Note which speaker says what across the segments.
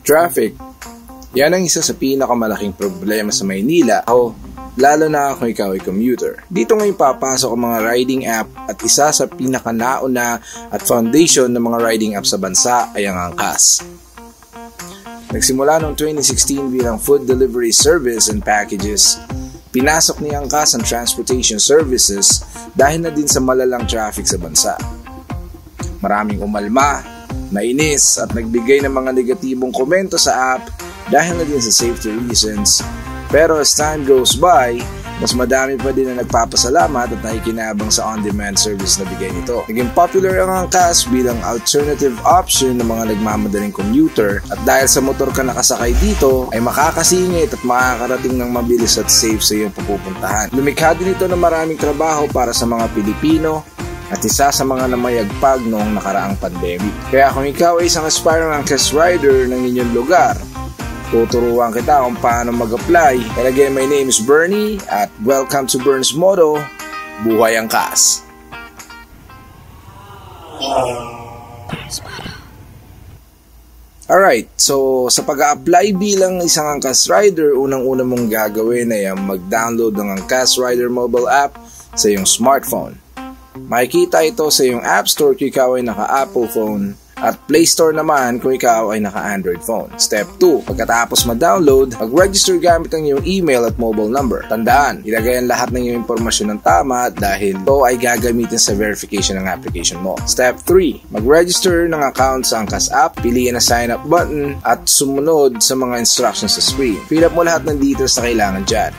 Speaker 1: Traffic. Yan ang isa sa pinakamalaking problema sa Maynila lalo na kung ikaw ay commuter. Dito ngayon papasok ang mga riding app at isa sa pinakanauna at foundation ng mga riding app sa bansa ay ang Angkas. Nagsimula noong 2016 bilang food delivery service and packages. Pinasok ni Angkas ang transportation services dahil na din sa malalang traffic sa bansa. Maraming umalma, nainis at nagbigay ng mga negatibong komento sa app dahil na din sa safety reasons. Pero as time goes by, mas madami pa din na nagpapasalamat at nakikinabang sa on-demand service na bigay nito. Naging popular ang Angkas bilang alternative option ng mga nagmamadaling commuter at dahil sa motor ka nakasakay dito ay makakasingit at makakarating ng mabilis at safe sa iyong pupuntahan. Lumikha din ito ng maraming trabaho para sa mga Pilipino at isa sa mga namayagpag noong nakaraang pandemic. Kaya kung ikaw ay isang aspiring Angkas rider ng inyong lugar, tuturuan kita kung paano mag-apply. And again, my name is Bernie at welcome to Bern's Moto, Buhay Angkas. Alright, so sa pag-a-apply bilang isang Angkas rider, unang-una mong gagawin ay mag-download ng Angkas Rider mobile app sa iyong smartphone. Makikita ito sa iyong App Store kung ikaw ay naka-Apple phone at Play Store naman kung ikaw ay naka-Android phone. Step 2. Pagkatapos ma-download, mag-register gamit ang iyong email at mobile number. Tandaan, ilagay ang lahat ng iyong impormasyon ng tama dahil ito ay gagamitin sa verification ng application mo. Step 3. Mag-register ng account sa Angkas app, piliin ang sign up button at sumunod sa mga instructions sa screen. Fill up mo lahat ng details na kailangan dyan.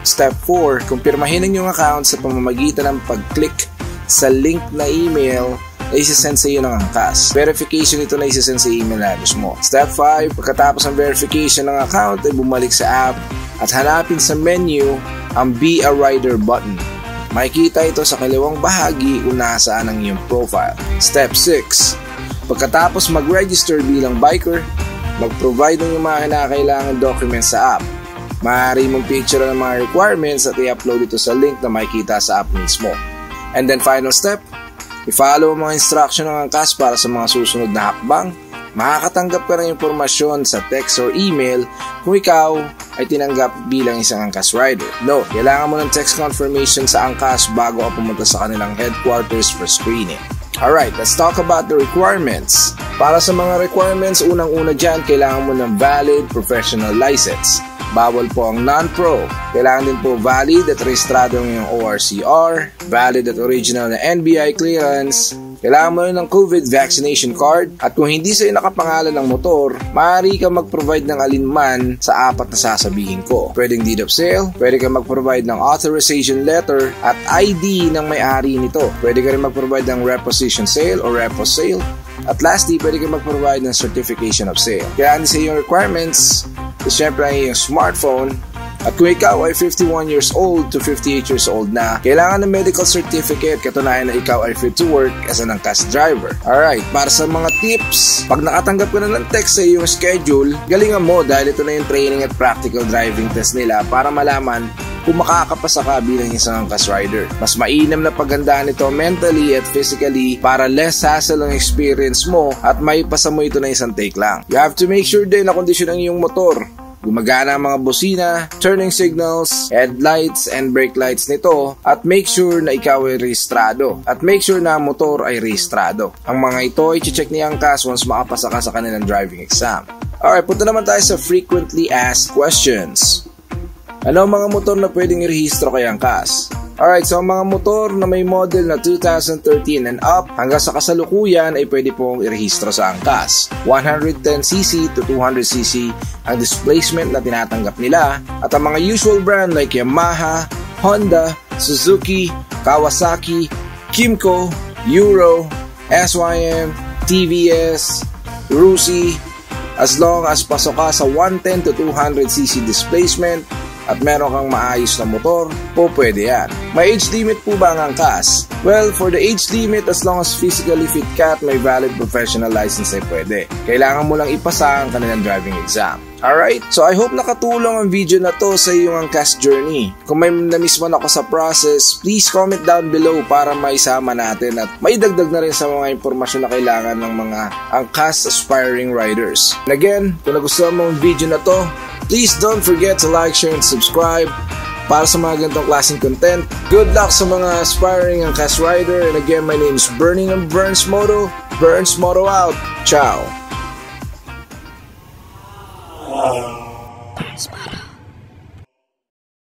Speaker 1: Step 4. Kumpirmahin ang iyong account sa pamamagitan ng pag-click sa link na email na isasend sa iyo ng Angkas. Verification ito na isasend sa email address mo. Step 5, pagkatapos ng verification ng account ay bumalik sa app at hanapin sa menu ang Be a Rider button. Makikita ito sa kaliwang bahagi kung nasaan ang iyong profile. Step 6, pagkatapos mag-register bilang biker, mag-provide ng mga kinakailangan documents sa app. Maaari mong picture ng mga requirements at i-upload ito sa link na makikita sa app mismo. And then final step, i-follow ang mga instruction ng Angkas para sa mga susunod na hakbang. Makakatanggap ka ng impormasyon sa text or email kung ikaw ay tinanggap bilang isang Angkas rider. No, kailangan mo ng text confirmation sa Angkas bago ka pumunta sa kanilang headquarters for screening. Alright, let's talk about the requirements. Para sa mga requirements, unang-una dyan, kailangan mo ng valid professional license. Bawal po ang non-pro. Kailangan din po valid at rehistrado ng ORCR, valid at original na NBI clearance. Kailangan mo rin ng COVID vaccination card. At kung hindi sa'yo nakapangalan ng motor, maaari ka mag-provide ng alinman sa apat na sasabihin ko. Pwedeng deed of sale, pwede ka mag-provide ng authorization letter at ID ng may-ari nito. Pwede ka rin mag-provide ng reposition sale or repo sale. At lastly, pwede ka mag-provide ng certification of sale. Kaya sa iyong requirements, siyempre ang iyong smartphone. At kung ikaw ay 51 years old to 58 years old na, kailangan ng medical certificate katunayan na ikaw ay fit to work as an Angkas driver. Alright, para sa mga tips, pag nakatanggap ka na ng text sa iyong schedule, galingan mo dahil ito na yung training at practical driving test nila para malaman kung makakapasa ka bilang isang Angkas rider. Mas mainam na paghandaan ito mentally at physically para less hassle ang experience mo at maipasa mo ito na isang take lang. You have to make sure din na kondisyon ang iyong motor. Gumagana ang mga busina, turning signals, headlights, and brake lights nito at make sure na ikaw ay rehistrado at make sure na ang motor ay rehistrado. Ang mga ito ay check ni Angkas once makapasa ka sa kanilang driving exam. Alright, punta naman tayo sa frequently asked questions. Ano ang mga motor na pwedeng i-rehistro kay Angkas? Alright, so ang mga motor na may model na 2013 and up hanggang sa kasalukuyan ay pwede pong i-rehistro sa Angkas. 110cc to 200cc ang displacement na tinatanggap nila at ang mga usual brand like Yamaha, Honda, Suzuki, Kawasaki, Kymco, Euro, SYM, TVS, Rusi, as long as pasok ka sa 110 to 200cc displacement at meron kang maayos na motor, po pwede yan. May age limit po ba ang angkas? Well, for the age limit, as long as physically fit ka at may valid professional license ay pwede. Kailangan mo lang ipasa ang kanilang driving exam. Alright, so I hope nakatulong ang video na to sa iyong angkas journey. Kung may na-miss man ako sa process, please comment down below para maisama natin at maidagdag na rin sa mga impormasyon na kailangan ng mga angkas aspiring riders. And again, kung nagustuhan mo ang video na to, please don't forget to like, share, and subscribe para sa mga ganitong klaseng content. Good luck sa mga aspiring angkas rider. And again, my name is Bernie ng Burns Moto. Burns Moto out. Ciao.